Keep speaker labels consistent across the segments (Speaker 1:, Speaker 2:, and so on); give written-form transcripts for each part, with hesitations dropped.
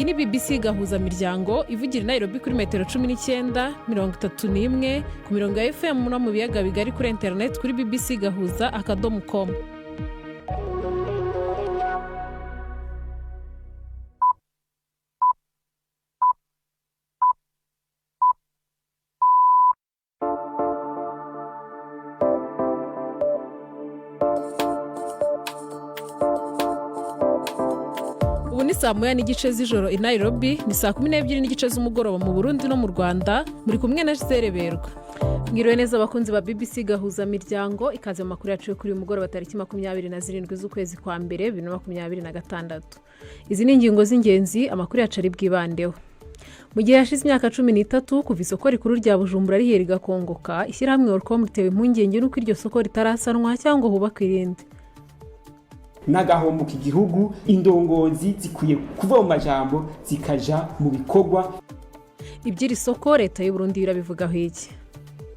Speaker 1: iyi ni BBC gahuza miryango ivugira i Nairobi kuri metero 19 31 ku mirongo ya FM no mu biyaga bigari kuri internet kuri bbcgahuza.com. Ubu ni saa moya n'igice z'ijoro i Nairobi, ni saa 12 n'igice z'umugoroba mu Burundi no mu Rwanda. Muri kumwe na Gisele Berwa. Mwiriwe neza abakunzi ba BBC gahuza miryango, ikaze mu makuru yacu kuri uyu mugoroba tariki 27 z'ukwezi kwa mbere 2026. Izi ni ingingo z'ingenzi amakuru yacu ari bwibandeho. Mu gihe yashize imyaka 13 kuva isoko rikuru rya Bujumbura rihera rigakongoka, ishyirahamwe Orcom ritewe impungenge n'uko iryo soko ritarasanwa cyangwa hubakwa irindi.
Speaker 2: N'agahombo k'igihugu, indongozi zikwiye kuva mu majambo zikaja mu bikorwa.
Speaker 1: Iby'iri soko leta y'u Burundi irabivugaho iki?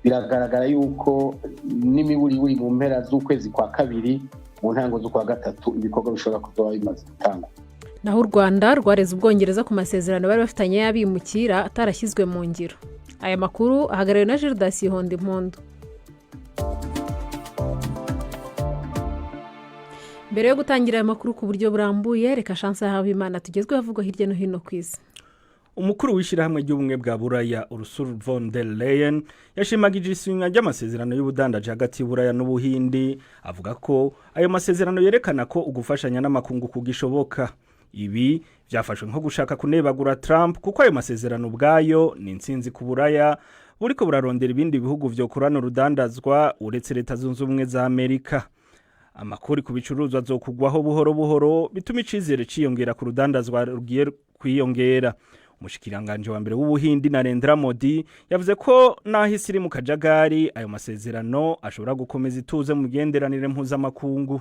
Speaker 3: Biragaragara yuko n'imiburi mu mpera z'ukwezi kwa kabiri mu ntango z'ukwa gatatu ibikorwa bishobora kuzoba bimaze gutangwa.
Speaker 1: Naho u Rwanda rwareze Ubwongereza ku masezerano bari bafitanye y'abimukira atarashyizwe mu ngiro. Aya makuru ahagarariwe na Gildas Hondimpondo. Mbere yo gutangira aya makuru ku buryo burambuye, reka Chance Habimana tugezweho avugwa hirya no hino ku isi.
Speaker 4: Umukuru w'ishyirahamwe ry'ubumwe bwa Buraya Ursula von der Leyen yashimagije isinywa ry'amasezerano y'ubudandaji hagati y'Uburaya n'Ubuhindi, avuga ko ayo masezerano yerekana ko ugufashanya n'amakungu kugishoboka. Ibi byafashwe nko gushaka kunebagura Trump kuko ayo masezerano ubwayo ni intsinzi ku Buraya buriko burarondera ibindi bihugu vyokorana urudandazwa uretse Leta Zunze Ubumwe za Amerika. Amakuru ku bicuruzwa azokugwaho buhoro buhoro bituma icizere ciyongera ku rudandazwa rugiye kwiyongera. Umushikiranganje wa mbere w'Ubuhindi Narendra Modi yavuze ko nahise iri mu kajagari ayo masezerano ashobora gukomeza ituze mu genderanire mpuzamakungu.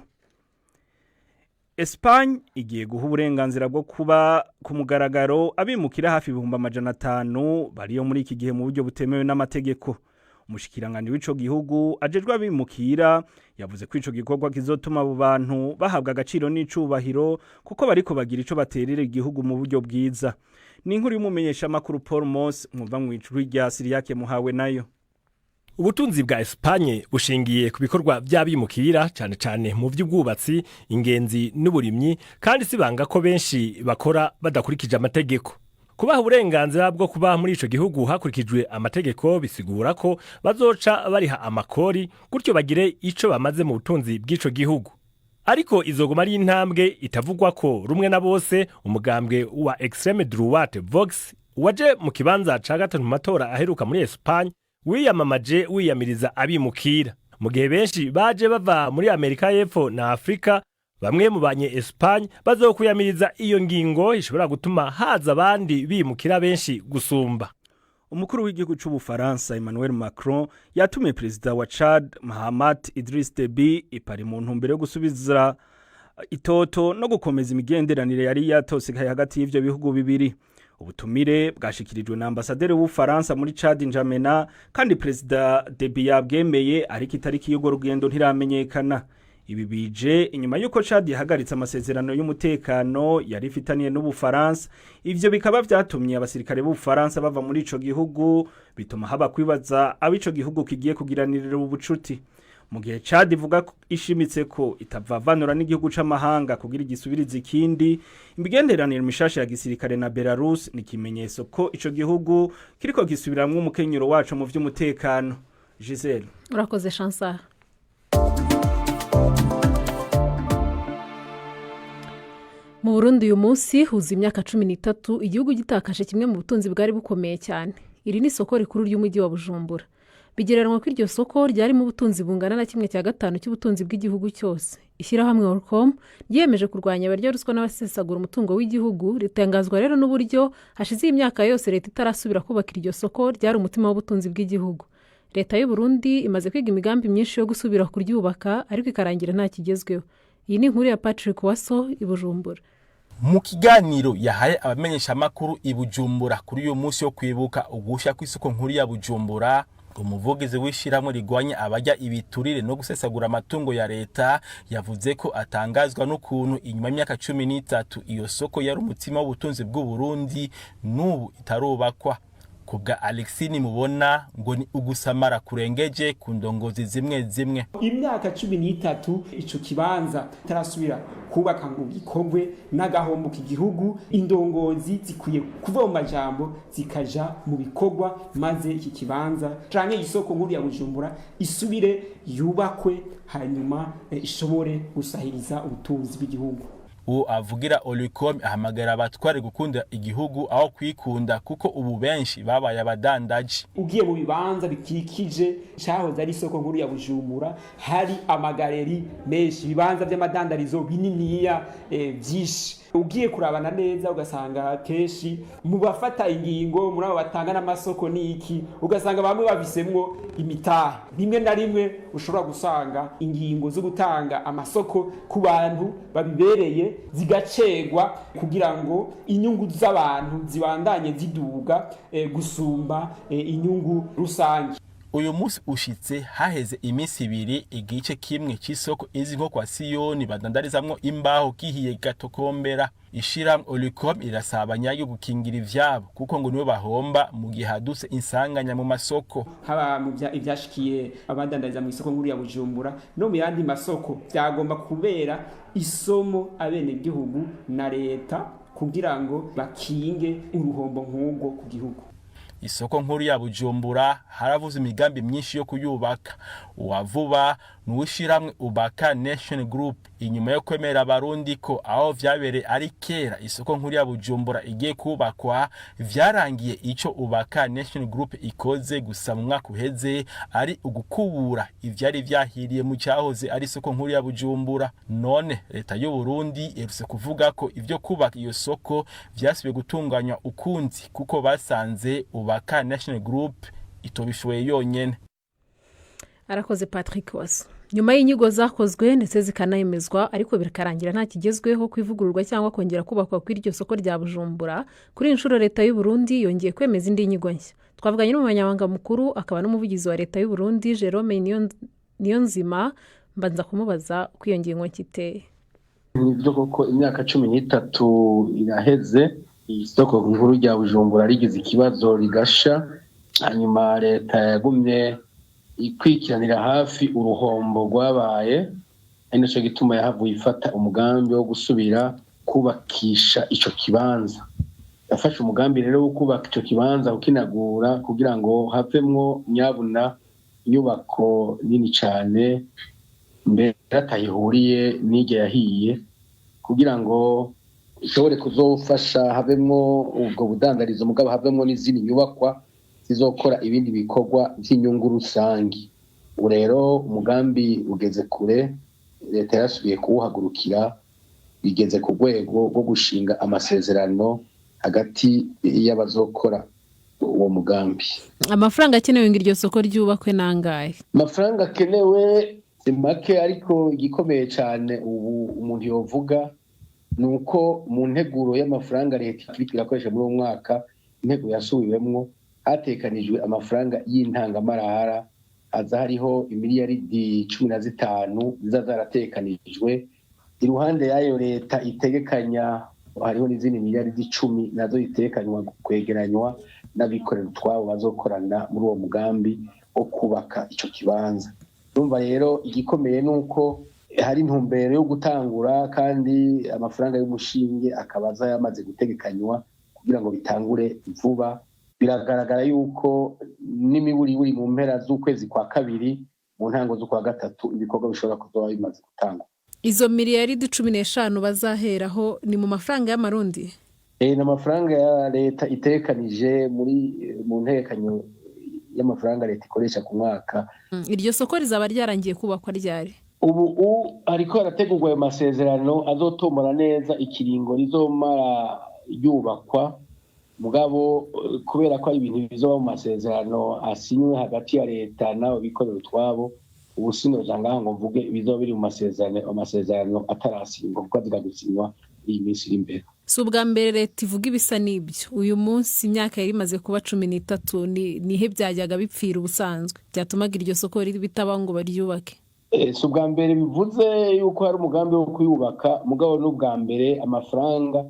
Speaker 4: Espagne igiye guha uburenganzira bwo kuba ku mugaragaro abimukira hafi 500 bariyo muri iki gihe mu buryo butemewe n'amategeko. Umushikiranganje w'ico gihugu ajejwe abimukira yavuze ko ico gikorwa kizotuma abo bantu bahabwa agaciro n'icubahiro kuko bariko bagira ico baterera igihugu mu buryo bwiza. Ni inkuru y'umumenyesha makuru Paul Moss mwumva mu icuri rya Siriyake muhawe nayo.
Speaker 5: Ubutunzi bwa Espagne bushingiye ku bikorwa by'abimukira cyane cyane mu by'ubwubatsi, ingenzi n'uburimyi, kandi sibanga ko benshi bakora badakurikije amategeko. Kubaha uburenganzira bwo kuba muri ico gihugu hakurikijwe amategeko bisigura ko bazoca bariha amakori gutyo bagire ico bamaze mu butunzi bw'ico gihugu. Ariko izoguma ari intambwe itavugwa ko rumwe na bose. Umugambwe wa Extreme Droite Vox waje mu kibanza ca gatatu mu matora aheruka muri Espagne wiyamamaje wiyamiriza abimukira, mu gihe benshi baje bava muri Amerika y'Epfo na Afrika. Bamwe mu banye Espagne bazokuyamiriza iyo ngingo ishobora gutuma haza abandi bimukira benshi gusumba.
Speaker 4: Umukuru w'igihugu c'Ubufaransa Emmanuel Macron yatumiye perezida wa Chad Mahamat Idriss Deby ipari mu ntumbero yo gusubiza itoto no gukomeza imigenderanire yari yatosekaye hagati y'ivyo bihugu bibiri. Ubutumire bwashikirijwe na ambasaderi w'Ubufaransa muri Chad N'Djamena, kandi perezida Deby yabwemeye ariko itariki y'ugo rugendo ntiramenyekana. Ibi bije inyuma yuko Chad yahagaritse amasezerano y'umutekano yari ifitaniye n'Ubufaransa. Ivyo bikaba vyatumye abasirikare b'Ubufaransa bava muri ico gihugu, bituma haba kwibaza abico gihugu kigiye kugiranirira ubucuti. Mu gihe Chad ivuga ishimitse ko itavavanura n'igihugu c'amahanga kugira igisubiriza ikindi, imigenderanire mishasha ya gisirikare na Belarus ni kimenyetso ko ico gihugu kiriko gisubiramwe umukenyero wacu mu vy'umutekano. Gisele,
Speaker 1: urakoze Chansar. Mu Burundi uyu munsi huza imyaka 13 igihugu gitakaje kimwe mu butunzi bwari bukomeye cyane. Iri ni isoko rikuru ry'umujyi wa Bujumbura. Bigereranwa ko iryo soko ryari mu butunzi bungana na 1/5 cy'ubutunzi bw'igihugu cyose. Ishyirahamwe Orcom ryiyemeje kurwanya abarya ruswa n'abasesagura umutungo w'igihugu, ritangazwa rero n'uburyo hashize imyaka yose leta itarasubira kubaka iryo soko ryari umutima w'ubutunzi bw'igihugu. Leta y'u Burundi imaze kwiga imigambi myinshi yo gusubira kuryubaka ariko ikarangira nta kigezweho. Iyi ni inkuru ya Patrick Waso i Bujumbura.
Speaker 6: Mu kiganiro yahaye abamenyesha makuru i Bujumbura kuri uyu munsi yo kwibuka ugusha kw'isoko nkuru ya Bujumbura, umuvugizi w'ishyirahamwe rigwanya abajya ibiturire no gusesagura amatungo ya leta yavuze ko atangazwa n'ukuntu inyuma y'imyaka 13 iyo soko yari umutima w'ubutunzi bw'u Burundi n'ubu itarubakwa. Kubwa Alexini mubona ngo ni ugusamara kurengeje ku ndongozi zimwe.
Speaker 2: Imyaka 13 ico kibanza tarasubira kubaka ngo gikorwe n'agahombo k'igihugu, indongozi zikwiye kuva mu majambo zikaja mu bikorwa, maze iki kibanza canke isoko nkuru ya Bujumbura isubire yubakwe hanyuma ishobore gusahiriza ubutunzi bw'igihugu.
Speaker 6: Uwo avugira Olicom ahamagara abatware gukunda igihugu aho kwikunda kuko ubu benshi babaye abadandaji.
Speaker 2: Ugiye mu bibanza bikikije cyahoze ari isoko nkuru ya Bujumbura hari amagaleri menshi, ibibanza by'amadandarizo bininiya byinshi. Ugiye kurabana neza ugasanga keshi mu bafata ingingo muri abo batanga n'amasoko niki, ugasanga bamwe bavisemwo imitahe. Rimwe na rimwe ushobora gusanga ingingo zo gutanga amasoko ku bantu babibereye zigacegwa kugira ngo inyungu z'abantu zibandanye ziduga gusumba inyungu rusange.
Speaker 6: Uyu munsi ushitse haheze iminsi 2 igice kimwe cy'isoko izi nko kwa Siyoni badandarizamwo imbaho kihiye gatokombera. Ishiram Olicom irasabanya yo gukingira ivyabo kuko ngo niwe bahomba mu gihe hadutse insanganya mu masoko.
Speaker 2: Haba mu ivyashikiye abandandariza mu isoko nkuru ya Bujumbura no mu yandi masoko byagomba kubera isomo abene gihugu na leta kugira ngo bakinge uruhombo nk'ubwo ku gihugu.
Speaker 6: Isoko nkuru ya Bujumbura haravuze imigambi myinshi yo kuyubaka. Uwavuba nuwishiramwe Ubaka Nation Group inyuma yo kwemera abarundi ko aho vyabere ari kera isoko nkuru ya Bujumbura igiye kubakwa, vyarangiye ico Ubaka Nation Group ikoze gusa mu mwaka uheze ari ugukubura ivyari vyahiriye mu cyahoze ari isoko nkuru ya Bujumbura. None leta y'u Burundi yerutse kuvuga ko ivyo kubaka iyo soko vyasubiye gutunganywa ukundi kuko basanze Ubaka National Group itobishoye yonyene.
Speaker 1: Arakoze Patrick Waso. Nyuma y'inyigo zakozwe ndetse zikanayemezwa ariko bikarangira nta kigezweho kwivugururwa cyangwa kongera kubakwa kw'iryo soko rya Bujumbura, kuri inshuro leta y'u Burundi yongeye kwemeza indi nyigo nshya. Twavuganye n'umunyamabanga mukuru akaba n'umuvugizi wa leta y'u Burundi Jerome Niyonzima, mbanza kumubaza kwiyongeye ngo kiteye.
Speaker 3: Nibyo koko imyaka 13 iraheze isoko nkuru rya Bujumbura rigize ikibazo rigasha, hanyuma leta yagumye ikwikiranira hafi uruhombo rwabaye, ari naco gituma yahavuye ifata umugambi wo gusubira kubakisha ico kibanza. Yafashe umugambi rero wo kubaka ico kibanza ukinagura kugira ngo havemwo nyabuna inyubako nini cyane mbere atayihuriye n'ijya yahiye, kugira ngo ishobore kuzofasha havemwo ubwo budandarizo mugabo havemwo n'izindi nyubakwa zizokora ibindi bikorwa by'inyungu rusangi. Urero umugambi ugeze kure, leta yasubiye kuwuhagurukira, bigeze ku rwego rwo gushinga amasezerano hagati y'abazokora uwo mugambi.
Speaker 1: Amafaranga akenewe ngo iryo soko ryubakwe nangahe?
Speaker 3: Amafaranga akenewe si make, ariko igikomeye cyane ubu umuntu yovuga nuko mu nteguro y'amafaranga leta irakoresha muri uwo mwaka, intego yasubiwemwo hatekanijwe amafaranga y'intangamarara aza hariho imiliyaridi 15 ziza zaratekanijwe. Iruhande yayo leta itegekanya hariho n'izindi miliyaridi 10 nazo itekanywa kwegeranywa n'abikorera utwabo bazokorana muri uwo mugambi wo kubaka ico kibanza. Urumva rero igikomeye nuko hari intumbero yo gutangura kandi amafaranga y'umushinge akabaza yamaze gutegekanywa kugira ngo bitangure vuba. Biragaragara yuko n'imiburi mu mpera z'ukwezi kwa kabiri mu ntango z'ukwa gatatu ibikorwa bishobora kuzoba bimaze gutangwa.
Speaker 1: Izo miliyaridi 15 bazaheraho ni mu mafaranga y'amarundi?
Speaker 3: N'amafaranga ya leta itekanije mu ntekanyo y'amafaranga leta ikoresha ku mwaka.
Speaker 1: Iryo soko rizaba ryarangiye kubakwa ryari?
Speaker 3: Ubu ariko harategurwa ayo masezerano azotomora neza ikiringo rizomara yubakwa, mugabo kubera ko ari ibintu bizoba mu masezerano asinywe hagati ya leta n'abo bikorera utwabo, ubu sinoja ngaha ngo mvuge bizoba biri mu masezerano atarasinywa kuko aziga gusinywa iyi minsi iri imbere.
Speaker 1: si ubwa mbere leta ivuga ibisa n'ibyo. Uyu munsi imyaka yari imaze kuba 13 nihe byajyaga bipfira ubusanzwe byatumaga iryo soko bitaba ngo baryubake.
Speaker 3: Si ubwa mbere bivuze yuko hari umugambi wo kuyubaka, mugabo n'ubwa mbere amafaranga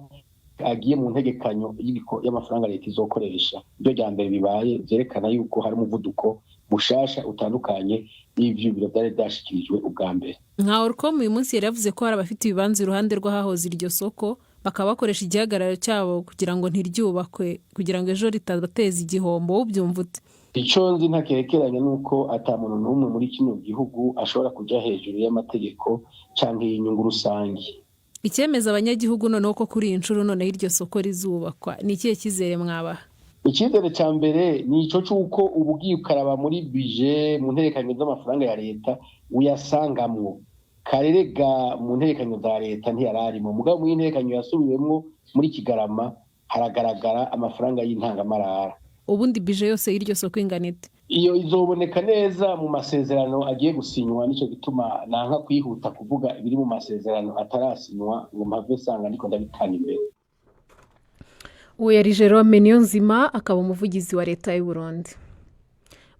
Speaker 3: agiye mu ntegekanyo y'amafaranga leta izokoresha. Ibyo rya mbere bibaye byerekana yuko hari umuvuduko mushasha utandukanye n'ivyo biro byari byashikirijwe ubwa mbere.
Speaker 1: Nka Orcom uyu munsi yari yavuze ko hari abafite ibibanza iruhande rw'ahahoze iryo soko bakaba bakoresha igihagararo cyabo kugira ngo ntiryubakwe kugira ngo ejo ritabateza igihombo. Ubyumva ute?
Speaker 3: Icyo nzi ntakerekeranye nuko ata muntu n'umwe muri kino gihugu ashobora kujya hejuru y'amategeko cyangwa y'inyungu rusange.
Speaker 1: Icyemeza abanyagihugu noneho ko kuri iyi nshuro noneho iryo soko rizubakwa ni ikihe cyizere mwabaha?
Speaker 3: Icyizere cya mbere ni icyo cy'uko ubugiye ukaraba muri bije mu nterekanyo z'amafaranga ya leta uyasangamwo. Karerega mu nterekanyo za leta ntiyararimo, mugabo mu nterekanyo yasubiwemo muri Kigarama haragaragara amafaranga y'intangamarara.
Speaker 1: Ubundi bije yose y'iryo soko ingana ite?
Speaker 3: Iyo izoboneka neza mu masezerano agiye gusinywa, nico gituma nanka kwihuta kuvuga ibiri mu masezerano atarasinywa ngo mpave sanga niko ndabitana imbere.
Speaker 1: Uwo yari Jerome Niyonzima akaba umuvugizi wa leta y'u Burundi.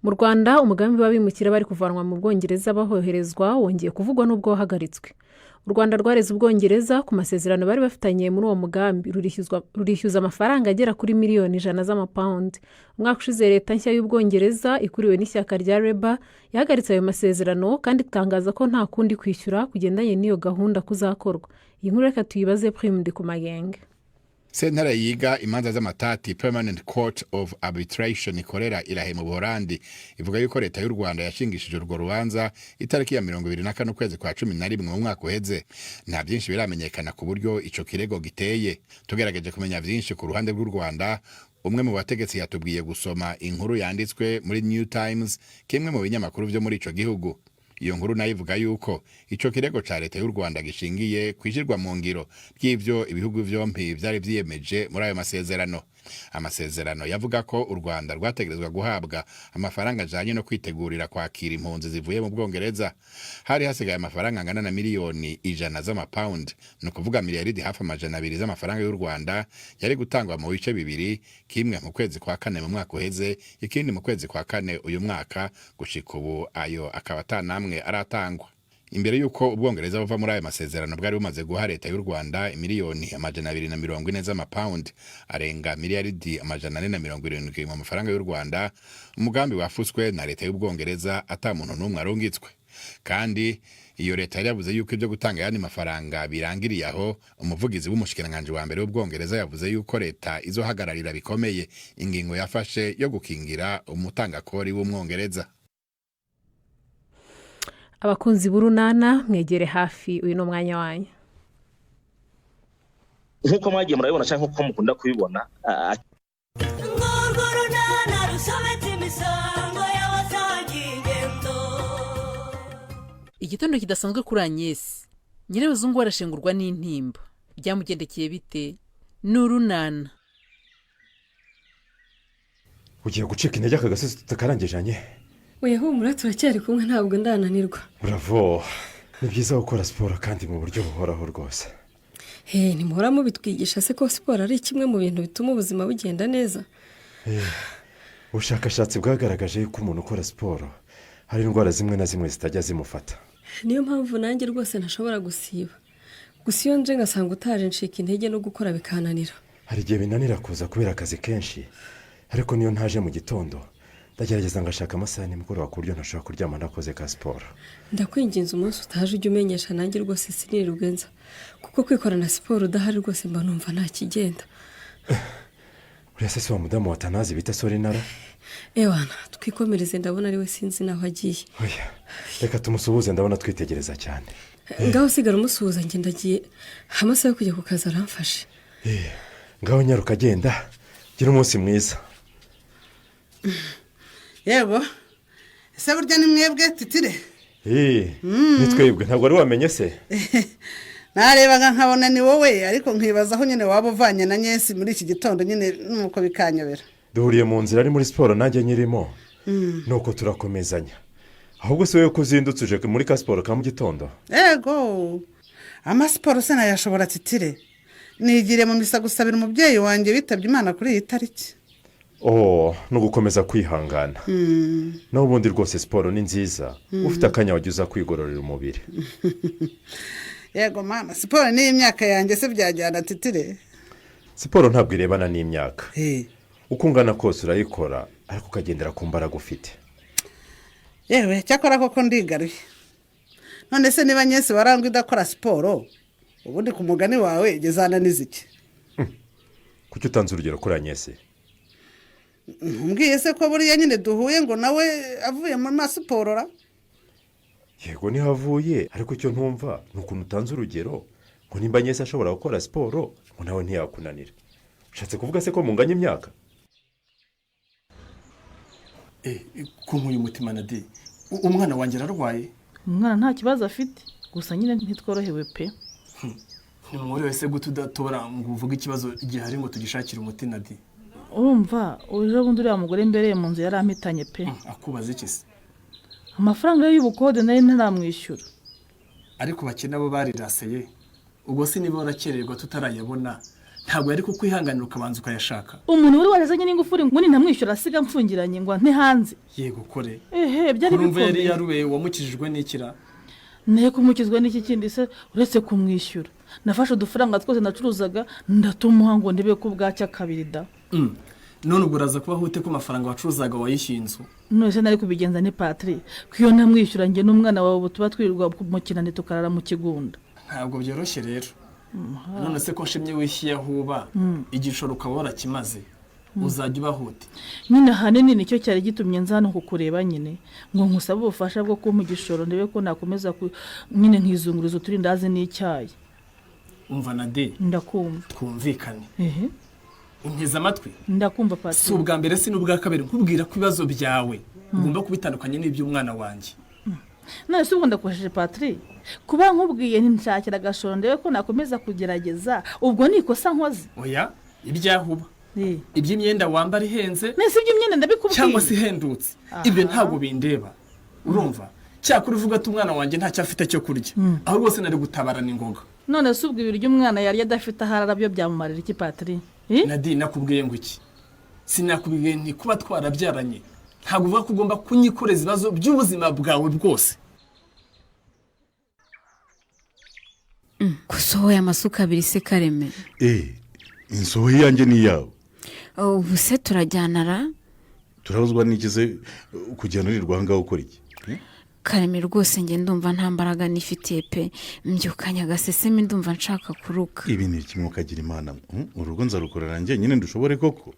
Speaker 1: Mu Rwanda umugambi w'abimukira bari kuvanwa mu Bwongereza bahoherezwa wongeye kuvugwa n'ubwo wahagaritswe. U Rwanda rwareze Ubwongereza ku masezerano bari bafitanye muri uwo mugambi rurishyuza amafaranga agera kuri miliyoni 100 z'amapaundi. Umwaka ushize leta nshya y'Ubwongereza ikuriwe n'ishyaka rya Labour yahagaritse ayo masezerano kandi itangaza ko nta kundi kwishyura kugendanye n'iyo gahunda kuzakorwa. Iyi nkuru reka tuyibaze Prime Ndikumagenge.
Speaker 7: Sentare yiga imanza z'amatati Permanent Court of Arbitration ikorera Irahe mu Buholandi ivuga yuko leta y'u Rwanda yashingishije urwo rubanza itariki ya 24 kwezi kwa 11 mu mwaka uheze. Nta byinshi biramenyekana ku buryo ico kirego giteye. Tugerageje kumenya byinshi ku ruhande rw'u Rwanda. Umwe mu bategetsi yatubwiye gusoma inkuru yanditswe muri New Times, kimwe mu binyamakuru byo muri ico gihugu. Iyo nkuru nayo ivuga yuko ico kirego ca leta y'u Rwanda gishingiye kwishirwa mu ngiro by'ivyo ibihugu vyompi byari vyiyemeje muri ayo masezerano. Amasezerano yavuga ko u Rwanda rwategerezwa guhabwa amafaranga ajanye no kwitegurira kwakira impunzi zivuye mu Bwongereza. Hari hasigaye amafaranga angana na miliyoni 100 z'amapaundi, no kuvuga miliyaridi hafi 200 z'amafaranga y'u Rwanda yari gutangwa mu bice bibiri, kimwe mu kwezi kwa 4 mu mwaka uheze, ikindi mu kwezi kwa 4 uyu mwaka. Gushika ubu ayo akaba atanamwe aratangwa. Imbere yuko Ubwongereza buva muri ayo masezerano bwari bumaze guha leta y'u Rwanda miliyoni 240 z'amapaundi, arenga miliyaridi 470 mu mafaranga y'u Rwanda. Umugambi wafuswe na leta y'Ubwongereza ata muntu n'umwe arungitswe. Kandi iyo leta yavuze yuko ibyo gutanga yandi mafaranga birangiriye aho. Umuvugizi w'umushikiranganje wa mbere w'Ubwongereza yavuze yuko leta izohagararira bikomeye ingingo yafashe yo gukingira umutangakori w'Umwongereza.
Speaker 1: Abakunzi b'urunana mwegere hafi uyu no mwanya wanyu.
Speaker 8: Nkuko mwagiye murabibona cyangwa nkuko mukunda kubibona
Speaker 9: igitondo kidasanzwe kuri Agnes. Nyirabazungu warashengurwa n'intimba. Byamugendekeye bite? N'urunana.
Speaker 10: Ugiye gucika intege akagasozi tutakarangijanye?
Speaker 11: Oya humura turacyari kumwe ntabwo ndananirwa.
Speaker 10: Bravo. Ni byiza gukora siporo kandi mu buryo buhoraho rwose.
Speaker 11: Ntimuhora mubitwigisha se ko siporo ari kimwe mu bintu bituma ubuzima bugenda neza?
Speaker 10: Ubushakashatsi bwagaragaje yuko umuntu ukora siporo hari indwara zimwe na zimwe zitajya zimufata.
Speaker 11: Niyo mpamvu nanjye rwose ntashobora gusiba. Gusa iyo nje ngasanga utaje nshika intege no gukora bikananira.
Speaker 10: Hari igihe binanira kuza kubera akazi kenshi, ariko niyo ntaje mu gitondo ndagerageza ngashaka amasaha nimugoroba ku buryo ntashobora kuryama nakoze ka siporo.
Speaker 11: Ndakwinginze umunsi utaje ujye umenyesha nanjye rwose sinirugenza, kuko kwikorana siporo udahari rwose mba numva nta kigenda.
Speaker 10: Uriya se wa mudamu wa Tanazi bita Sorinara?
Speaker 11: Ewana twikomereze ndabona ari we sinzi naho agiye.
Speaker 10: Oya reka tumusuhuze ndabona twitegereza cyane.
Speaker 11: Ngaho sigara umusuhuza njye ndagiye amasaha yo kujya ku kazi aramfashe.
Speaker 10: Ngaho nyaruka agenda gira umunsi mwiza.
Speaker 12: Yego ese burya ni mwebwe titire?
Speaker 10: Nitwebwe ntabwo ari wamenye se?
Speaker 12: Narebaga nkabona ni wowe ariko nkibaza aho nyine waba uvanye na Nyesi muri iki gitondo nyine nuko bikanyobera.
Speaker 10: Duhuriye mu nzira ari muri siporo nanjye nyirimo. Nuko turakomezanya. Ahubwo se wewe kuzindutse uje muri ka siporo ka mu gitondo?
Speaker 12: Yego ama siporo se nayashobora titire. nigire mu misa gusabira umubyeyi wanjye witabye Imana kuri iyi tariki.
Speaker 10: no gukomeza kwihangana naho ubundi rwose siporo ni nziza ufite akanya wajya uza kwigororera umubiri.
Speaker 12: Yego mama, siporo ni imyaka yanjye se byajyana titire?
Speaker 10: Siporo ntabwo irebana n'imyaka, uko ungana kose urayikora ariko ukagendera ku mbaraga ufite.
Speaker 12: Yewe cyakora koko ndigaruye. None se niba nyese warangwa idakora siporo ubundi ku mugani wawe gezana n'iziki?
Speaker 10: Kuki utanze urugero kuri Anyese?
Speaker 12: Mbwiye se ko buriya nyine duhuye ngo nawe avuye mu masiporo ra?
Speaker 10: Yego ni havuye ariko icyo ntumva nukuntu utanze urugero ngo nimba Anyese ashobora gukora siporo ngo nawe ntiyakunanira. Ushatse kuvuga se ko munganya imyaka?
Speaker 13: Kunkuye umutima Nadi, umwana wanjye ararwaye?
Speaker 14: Umwana nta kibazo afite, gusa nyine ntitworohewe pe.
Speaker 13: Nimuri wese gutudatora ngo uvuge ikibazo gihari ngo tugishakire umuti Nadi.
Speaker 14: Urumva uje bundi uriya mugore imbere mu nzu yarampitanye pe.
Speaker 13: Akubaza iki se?
Speaker 14: Amafaranga y'ubukode nari ntaramwishyura.
Speaker 13: Ariko bakina bo bariraseye. Ubwo se niba warakererwa tutarayabona ntabwo yari kukwihanganira ukabanza ukayashaka.
Speaker 14: Umuntu wari warezanye n'ingufuri ngo ntamwishyura asiga mfungiranye ngo nte hanze.
Speaker 13: Yego kore.
Speaker 14: Byari bikomeye.
Speaker 13: Yari yarube wamukijijwe n'ikira.
Speaker 14: Ne kumukizwa n'iki kindi se uretse kumwishyura. Nafashe udufaranga twose nacuruzaga ndatumuha ngo ndebe ko bwacya kabiri da.
Speaker 13: None ubwo uraza kuba hute ko amafaranga wacuruzaga wayishyinzu?
Speaker 14: None se nari kubigenza ni Patrick kwiyo ntamwishyura nge n'umwana wawe tuba twirirwa mu kinani tukarara mu kigunda.
Speaker 13: Ntabwo byoroshye rero. None se ko nshimye wishyuye ahuba igishoro ukaba warakimaze uzajya ubahute?
Speaker 14: Nyine hanini nicyo cyari gitumye nzana kukureba nyine ngo nkusaba ubufasha bwo kumpa igishoro ndebe ko nakomeza nyine nkizunguriza turi ndazi n'icyayi.
Speaker 13: Umva Nade,
Speaker 14: ndakumva.
Speaker 13: Twumvikane. Unteze amatwi?
Speaker 14: Ndakumva Patrick.
Speaker 13: Si ubwa mbere si n'ubwa kabiri nkubwira ko ibibazo byawe ugomba kubitandukanye n'iby'umwana wanjye.
Speaker 14: None se ubu ndakoresheje Patrick kuba nkubwiye nshakira agashoro ndebe ko nakomeza kugerageza ubwo ni ikosa nkoze?
Speaker 13: Oya, ibyahuba iby'imyenda wambara ihenze
Speaker 14: nese iby'imyenda ndabikubwiye
Speaker 13: cyangwa se ihendutse ibyo ntabwo bindeba. Urumva cyakuri uvuga ati umwana wanjye ntacyo afite cyo kurya aho rwose nari gutabarana ingoga.
Speaker 14: None se ubwo ibiryo umwana yari adafite aharara byo byamumarira iki Patrick?
Speaker 13: Nadi, nakubwiye ngo iki? Sinakubwiye nti kuba twarabyaranye ntabwo uvuga ko ugomba kunyikoreza ibibazo by'ubuzima bwawe bwose.
Speaker 15: Gusohoye amasuka abiri se Kareme?
Speaker 16: insohoye yanjye ni yawe.
Speaker 15: Ubu se turajyanara?
Speaker 16: Turabuzwa n'ikize kujyana urirwa ngaho ukora iki?
Speaker 15: Kareme rwose nge ndumva nta mbaraga nifitiye pe, mbyukanya agaseseme ndumva nshaka kuruka.
Speaker 16: Ibi ni kimwe ukagira Imana, urugo nzarukorera njye nyine ndushobore koko?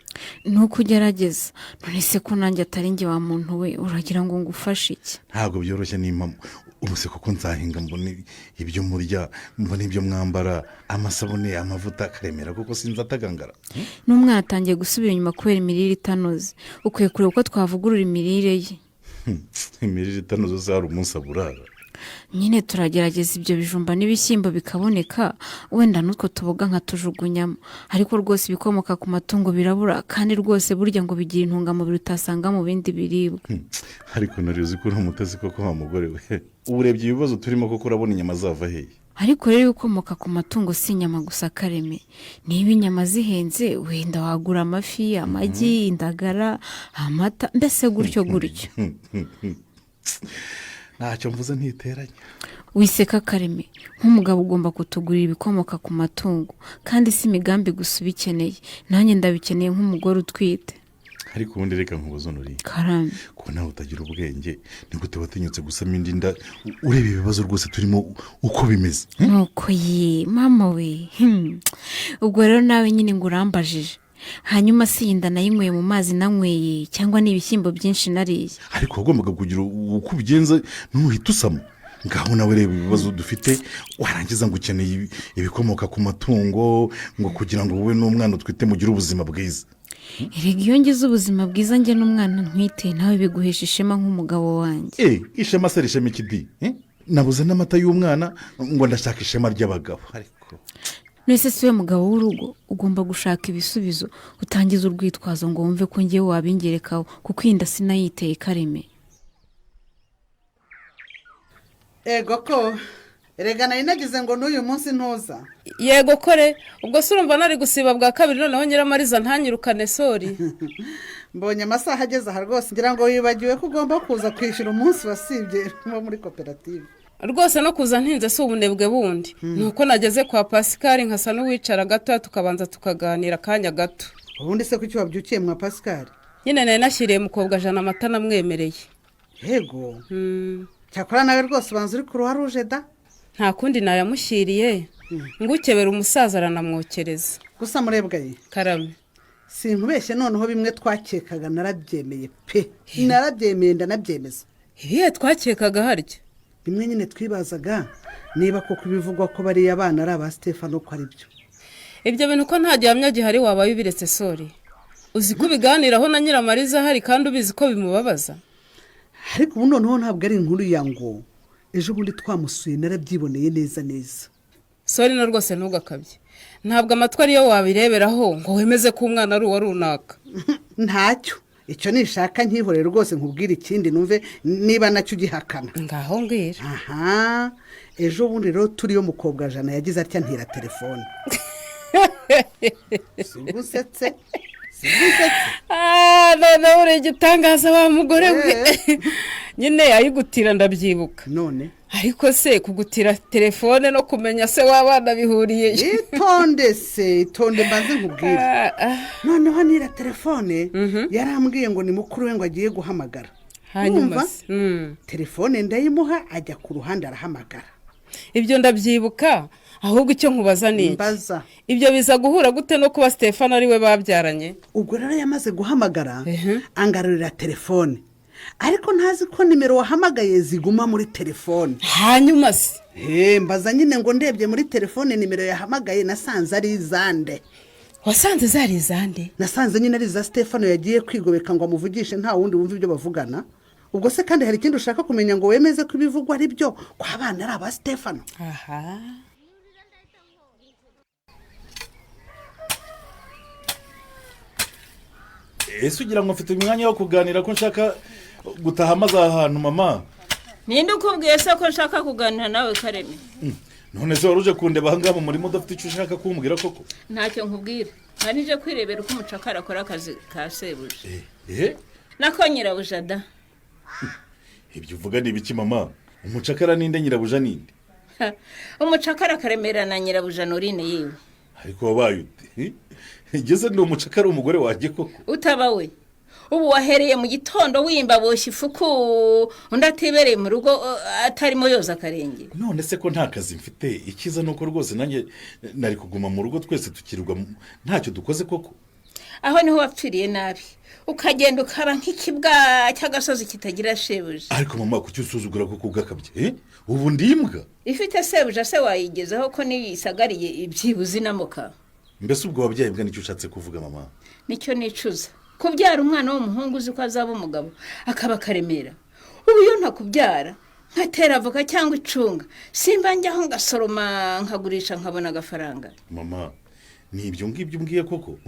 Speaker 15: Nuko ugerageza. None se ko nanjye atari njye wa muntu we uragira ngo ngufashe iki?
Speaker 16: Ntabwo byoroshye n'impamo. Ubu se koko nzahinga mbone ibyo murya mbone ibyo mwambara amasabune amavuta Karemera koko sinza atagangara.
Speaker 15: N'umwana atangiye gusubira inyuma kubera imirire itanoze. Ukwiye kureba uko twavugurura imirire ye.
Speaker 16: Imirire itanoze se hari umunsi aburara?
Speaker 15: Nyine turagerageza ibyo bijumba n'ibishyimbo bikaboneka wenda n'utwo tuboga nkatujugunyamo, ariko rwose ibikomoka ku matungo birabura kandi rwose burya ngo bigira intungamubiri utasanga mu bindi biribwa.
Speaker 16: Ariko narizi ko umutezi koko wa mugore we uburebye ibibazo turimo koko urabona inyama zava hehe?
Speaker 15: Ariko rero ibikomoka ku matungo si inyama gusa Kareme, niba inyama zihenze wenda wagura amafi, amagi, indagara, amata, mbese gutyo gutyo.
Speaker 16: Ntacyo mvuze ntiteranya.
Speaker 15: Wiseka Kareme, nk'umugabo ugomba kutugurira ibikomoka ku matungo kandi si imigambi gusa ubikeneye, nanjye ndabikeneye nk'umugore utwite.
Speaker 16: Ariko ubundi reka nkubuzo nuri
Speaker 15: Karame,
Speaker 16: ko nawe utagira ubwenge ni gute watinyutse gusama indi nda ureba ibibazo rwose turimo uko bimeze?
Speaker 15: Nuko mama we, ubwo rero nawe nyine ngo urambajije. Hanyuma si inda nayinyweye mu mazi nanyweye cyangwa n'ibishyimbo byinshi nariye?
Speaker 16: Ariko wagombaga kugira uko ubigenza ntuhite usama. Ngaho nawe reba ibibazo dufite warangiza ngo ukeneye ibikomoka ku matungo ngo kugira ngo wowe n'umwana utwite mugire ubuzima bwiza.
Speaker 15: Erega iyo ngize ubuzima bwiza njye n'umwana ntwite nawe biguhesha ishema nk'umugabo wanjye.
Speaker 16: Ishema se rishema ikidi? Nabuze n'amata y'umwana ngo ndashaka ishema ry'abagabo. Ariko
Speaker 15: nese siwe mugabo w'urugo ugomba gushaka ibisubizo, utangiza urwitwazo ngo wumve ko ngiye wabingerekaho kuko inda sinayiteye Kareme.
Speaker 12: Ego ko erega nari nagize ngo n'uyu munsi ntuza.
Speaker 17: Yego kore, ubwo se urumva nari gusiba bwa kabiri noneho Nyiramariza ntanyirukane sori.
Speaker 12: Mbonye amasaha ageze aha rwose ngira ngo wibagiwe ko ugomba kuza kwishyura umunsi wasibye nko muri koperative.
Speaker 17: Rwose no kuza ntinze si ubunebwe bundi. Nuko nageze kwa Pascal nkasa n'uwicara gato tukabanza tukaganira kanya gato.
Speaker 12: Ubundi se kuki wabyukiye mwa Pascal?
Speaker 17: Nyine nari nashyiriye mukobwa jana amata namwemereye.
Speaker 12: Yego. Cyakora nawe rwose banza uri ku ruharuje da.
Speaker 17: Nta kundi nayamushyiriye. Ngukebera umusaza aranamwokereza.
Speaker 12: Gusa murebwa ye.
Speaker 17: Karame.
Speaker 12: Sinkubeshye noneho bimwe twakekaga narabyemeye pe. Narabyemeye ndanabyemeza.
Speaker 17: Ibihe twakekaga harya.
Speaker 12: Bimwe nyine twibazaga niba koko ibivugwa ko bari abana ari aba Stefano ko ari byo.
Speaker 17: Ibyo bintu ko nta gihamya gihari wabaye ubiretse sori. Uzi ko biganiraho na Nyiramariza hari kandi ubizi ko bimubabaza.
Speaker 12: Ariko ubu noneho ntabwo ari inkuru ya ngo ejo bundi twamusuye narabyiboneye neza neza.
Speaker 17: Sori na rwose ntugakabye. Ntabwo amatwi ariyo wabireberaho ngo wemeze ko umwana ari uwa runaka.
Speaker 12: Ntacyo. Icyo nishaka nkihorere rwose nkubwira ikindi numve niba nacyo ugihakana.
Speaker 17: Ngaho mbwira.
Speaker 12: Aha. Ejo bundi rero turiyo mukobwa jana yagize atya ntira telefone. Singusetse.
Speaker 17: None uri gitangaza wa mugore we. Nyine yayigutira ndabyibuka.
Speaker 12: None
Speaker 17: ariko se kugutira telefone no kumenya se w'abana bihuriye.
Speaker 12: Itonde mbanze nkubwira. Noneho nira telefone yarambwiye ngo ni mukuru we ngo agiye guhamagara.
Speaker 17: Hanyuma
Speaker 12: telefone ndayimuha ajya ku ruhande arahamagara.
Speaker 17: Ibyo ndabyibuka. Ahubwo icyo nkubaza ni
Speaker 12: mbaza
Speaker 17: ibyo biza guhura gute no kuba Stefano ari we babyaranye?
Speaker 12: Ubwo rero yamaze guhamagara angarurira telefone ariko ntazi ko nimero wahamagaye ziguma muri telefone.
Speaker 17: Hanyuma se
Speaker 12: mbaza nyine ngo ndebye muri telefone nimero yahamagaye nasanze ari izande.
Speaker 17: Wasanze zari izande?
Speaker 12: Nasanze nyine ari za Stefano yagiye kwigobeka ngo amuvugishe nta wundi wumva ibyo bavugana. Ubwo se kandi hari ikindi ushaka kumenya ngo wemeze ko ibivugwa ari byo kwa abana ari aba Stefano?
Speaker 17: Aha.
Speaker 16: Ese ugira ngo mfite umwanya wo kuganira ko nshaka gutaha amaze ahantu mama?
Speaker 18: Ninde ukubwiye se ko nshaka kuganira nawe Kareme?
Speaker 16: None se waruje kundeba hangabo muri modo ufite icyo ushaka kumbwira koko?
Speaker 18: Ntacyo nkubwira. Nkanije kwirebera uko umucakara akora akazi ka sebuje.
Speaker 8: nako nyirabuja da.
Speaker 16: Ibyo uvuga ni ibiki mama? Umucakara ninde nyirabuja ninde?
Speaker 8: Umucakara Karemera na nyirabuja Norine yewe.
Speaker 16: Ariko wabaye ute? Igeze ni umucakara umugore waje koko?
Speaker 8: Utaba we. Ubu wahereye mu gitondo wimba boshye ifuku undatibereye mu rugo atarimo yoza akarenge.
Speaker 16: None se ko nta kazi mfite ikiza nuko rwose nanjye nari kuguma mu rugo twese tukirwa ntacyo dukoze koko.
Speaker 8: Aho niho wapfiriye nabi. Ukagenda ukaba nk'ikibwa cy'agasozi kitagira shebuja.
Speaker 16: Ariko mama kuki usuzugura koko ugakabye? Ubu ndimbwa.
Speaker 8: Ifite sebuja se wayigezaho ko niyisagariye ibyibuzi namuka.
Speaker 16: Mbese ubwo wabyaye bwa nicyo ushatse kuvuga mama?
Speaker 8: Nicyo nicuza. Kubyara umwana w'umuhungu uzi ko azaba umugabo akaba Karemera. Ubu yo ntakubyara nkatera avoka cyangwa icunga simba njyaho ngasoroma nkagurisha nkabona agafaranga.
Speaker 16: Mama ni ibyo ngibyo umbwiye koko?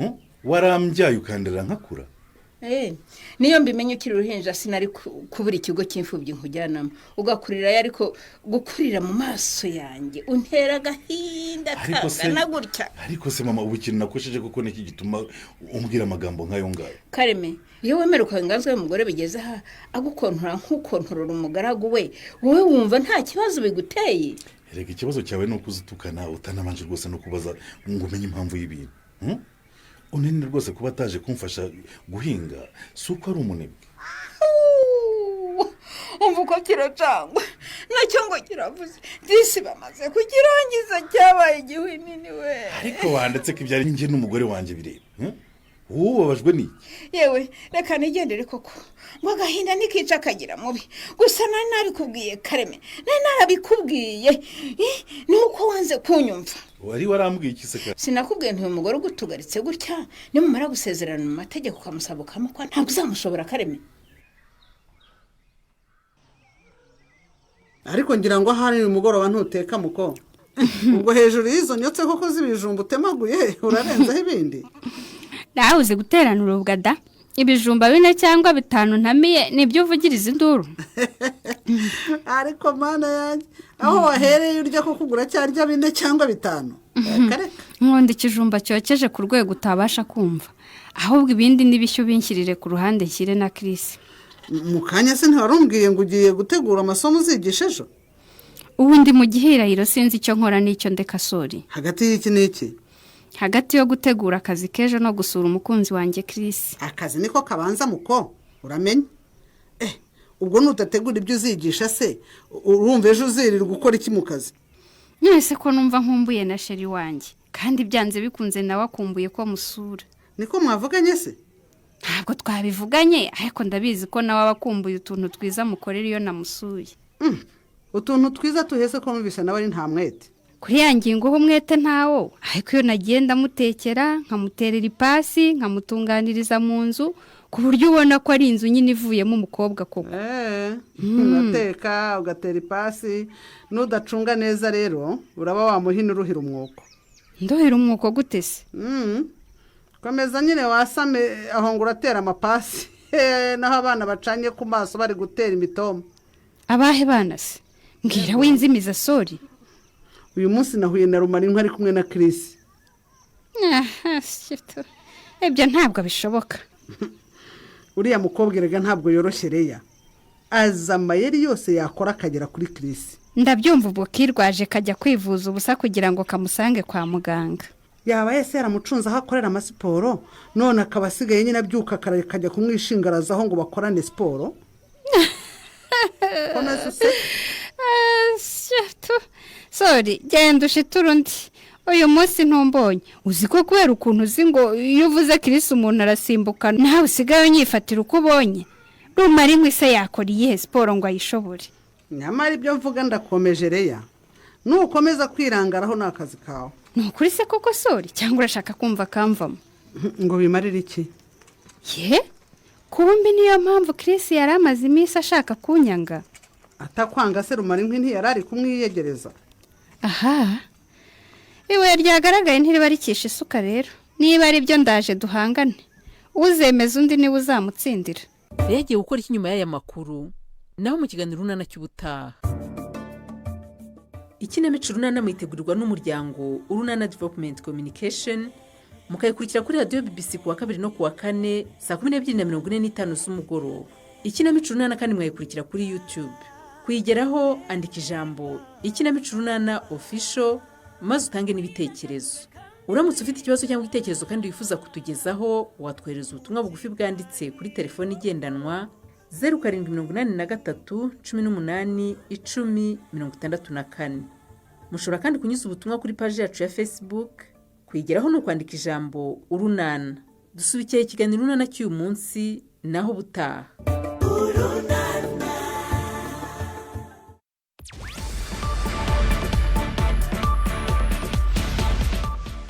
Speaker 16: Warambyaye ukandera nkakura?
Speaker 8: Niyo mbimenye ukiri uruhinja sinari kubura ikigo cy'imfubyi nkujyanamo ugakurira ariko gukurira mu maso yanjye untera gahinda kangana gutya.
Speaker 16: Ariko se mama ubu kintu nakosheje kuko niki gituma umbwira amagambo nkayo ngayo?
Speaker 8: Kareme iyo wemera ukanganzwe umugore bigeze ha agukontora nk'ukontorora umugaragu we wowe wumva nta kibazo biguteye?
Speaker 16: Erega ikibazo cyawe no kuzitukana utanamanje rwose no kubaza ngo umenye impamvu y'ibintu. Unene rwose kuba ataje kumfasha guhinga suko ari umunebwe.
Speaker 8: Umva uko kiracangwa nacyo ngo kiravuze disi bamaze kukirangiza cyabaye igihwinini we.
Speaker 16: Ariko wandetse ko ibyari nge n'umugore wanjye bireba. Wowe wabajwe ni?
Speaker 8: Yewe reka nigendere koko ngo agahinda nikica akagira mubi gusa nari nabikubwiye Kareme nari narabikubwiye nuko wanze kunyumva.
Speaker 16: Wari warambwiye iki se?
Speaker 8: Sinakubwiye ntuye umugore ugutugaritse gutya nimumara gusezerana mu mategeko ukamusaba ukamukwa ntabwo uzamushobora Kareme.
Speaker 12: Ariko ngira ngo hari umugoroba ntuteka muko ubwo hejuru y'izo nyotse koko zibijumba utemaguye urarenzaho ibindi.
Speaker 19: Ndahuze guterana urubwa da ibijumba 4 cyangwa 5 ntamiye nibyo uvugiriza induru.
Speaker 12: ariko mana yanjye aho wahereye urya ko kugura cyarya 4 cyangwa 5
Speaker 19: nkunda ikijumba cyokeje ku rwego utabasha kumva ahubwo ibindi n'ibishyo binshyirire ku ruhande nshyire na Chris.
Speaker 12: mu kanya se ntiwarumbwiye ngo ugiye gutegura amasomo uzigisha ejo?
Speaker 19: ubu ndi mu gihirahiro sinzi icyo nkora n'icyo ndeka sori.
Speaker 12: hagati y'iki n'iki?
Speaker 19: hagati yo gutegura akazi k'ejo no gusura umukunzi wanjye Chris.
Speaker 12: akazi niko kabanza muko uramenye. ubwo nutategura ibyo uzigisha se urumva ejo uzirirwa gukora iki mu kazi?
Speaker 19: Nese ko numva nkumbuye na sheri wanjye kandi byanze bikunze nawe akumbuye ko musura.
Speaker 12: Niko mwavuganye se?
Speaker 19: Ntabwo twabivuganye ariko ndabizi ko nawe abakumbuye utuntu twiza mukorera iyo namusuye.
Speaker 12: utuntu twiza tuhese ko numvise nawe ari nta mwete.
Speaker 19: Kuri ya ngingo ho mwete ntawo ariko iyo nagenda mutekera nkamuterera ipasi nkamutunganiriza mu nzu ku buryo ubona ko ari inzu nyine ivuyemo umukobwa koko.
Speaker 12: Ugateka ugatera ipasi n'udacunga neza rero uraba wamuhina uruhira umwuko.
Speaker 19: Ndohira umwuko gute se?
Speaker 12: Komeza nyine wasame aho ngo uratera amapasi naho abana bacanye ku maso bari gutera imitoma.
Speaker 19: Abahe bana se? Mbwira winzimiza sori.
Speaker 12: Uyu munsi nahuye na Rumarinka ari kumwe na Chris.
Speaker 19: Ebyo ntabwo bishoboka.
Speaker 12: Uriya mukobwa rega ntabwo yoroshye reya. Aza amayeri yose yakora akagera kuri Chris.
Speaker 19: Ndabyumva ubwo kirwaje kajya kwivuza ubusa kugira ngo kamusange kwa muganga.
Speaker 12: Yaba yese yaramucunza aho akorera amasiporo none akaba asigaye nyine abyuka kajya kumwishingarazaho ngo bakorane siporo.
Speaker 19: Sorry, genda ushitura undi. Uyu munsi ntumbonye. Uzi ko kubera ukuntu uzi ngo iyo uvuze Chris umuntu arasimbuka nawe usigaye nyifatira uko ubonye. Rumarinka se yakora iyihe siporo ngo ayishobore?
Speaker 12: Nyamara ibyo mvuga ndakomeje reya. Nukomeza kwirangaraho n'akazi kawe.
Speaker 19: Nukuri se koko sori cyangwa urashaka kumva kamvamo?
Speaker 12: Ngo bimarire iki?
Speaker 19: Kumbi niyo mpamvu Chris yari amaze iminsi ashaka kunyanga.
Speaker 12: Atakwanga se Rumarinka ntiyarari kumwiyegereza.
Speaker 19: Aha. Iwe ryagaragaye ntiribarikisha isuka rero. Niba ari byo ndaje duhangane. Uzemeza undi niwe uzamutsindira.
Speaker 9: Yagiye gukora iki nyuma y'aya makuru? Naho mu kiganiro runana cy'ubutaha. Ikinamico runana mwitegurirwa n'umuryango Urunana Development Communication mukayikurikira kuri radio BBC kuwa 2 no kuwa 4 saa 12:45 z'umugoroba. Ikinamico runana kandi mwayikurikira kuri YouTube. Kuyigeraho andika ijambo Ikinamico runana official maze utange n'ibitekerezo. Uramutse ufite ikibazo cyangwa igitekerezo kandi wifuza kutugezaho watwohereza ubutumwa bugufi bwanditse kuri telefone igendanwa 0783 18 10 64. Mushobora kandi kunyuza ubutumwa kuri page yacu ya Facebook. Kwigeraho no kwandika ijambo Urunana. Dusubikiye ikiganiro runana cy'uyu munsi naho butaha.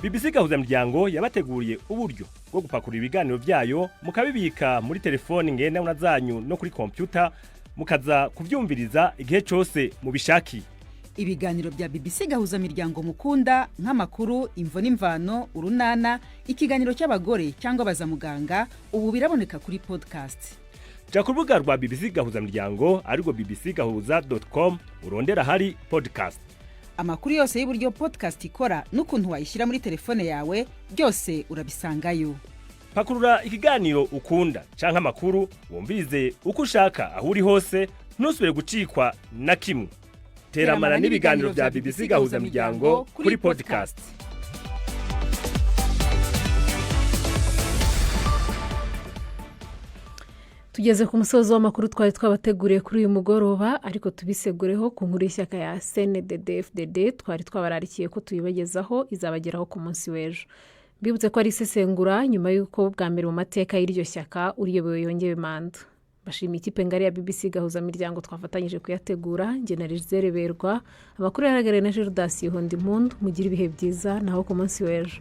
Speaker 5: BBC Gahuzamuryango yabateguriye uburyo bwo gupakura ibiganiro byayo mukabibika muri telefone ngendanwa zanyu no kuri computer mukaza kuvyumviriza igihe cyose mubishakiye.
Speaker 20: Ibiganiro bya BBC Gahuzamuryango mukunda nk'amakuru, imvo n'imvano, urunana, ikiganiro cy'abagore cyangwa bazamuganga ubu biraboneka kuri podcast.
Speaker 5: Ja ku rubuga rwa BBC Gahuzamuryango ariko bbcgahuza.com urondera hari podcast.
Speaker 20: Amakuru yose y'uburyo podcast ikora n'ukuntu wayishyira muri telefone yawe byose urabisangayo.
Speaker 5: Pakurura ikiganiro ukunda canke amakuru wumvirize uko ushaka aho uri hose ntusubire gucikwa na kimwe. Teramana n'ibiganiro bya BBC Gahuzamuryango kuri podcast.
Speaker 1: Tugeze ku musozo w'amakuru twari twabateguriye kuri uyu mugoroba ariko tubisegureho ku nkuru y'ishyaka ya CNDD-FDD twari twabararikiye ko tuyibagezaho izabageraho ku munsi w'ejo. Bibutse ko ari isesengura nyuma y'uko bwa mbere mu mateka y'iryo shyaka uriyoboye yongewe manda. Bashimiye ikipe ngari ya BBC Gahuzamuryango twafatanyije kuyategura. Nge na Rizere Berwa, amakuru yaragaragaye na Gerdas Yihondimpundu. Mugira ibihe byiza naho ku munsi w'ejo.